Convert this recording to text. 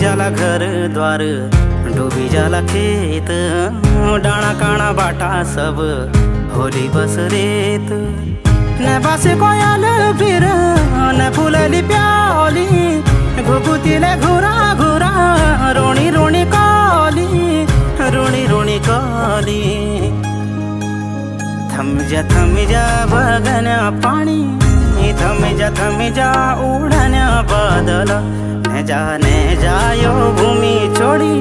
जाला घर द्वार, डूबी जाला खेत, डाणा काणा बाटा सब होली बस रेत। न बासे कोयल फिर न फुलली प्याली, घुगुतीले घुरा घुरा रोणी रोणी काली, रोणी रोणी काली। थम जा बगन्या पाणी, थम जा उड़न्या बादल, ने जा यो भूमि छोड़ी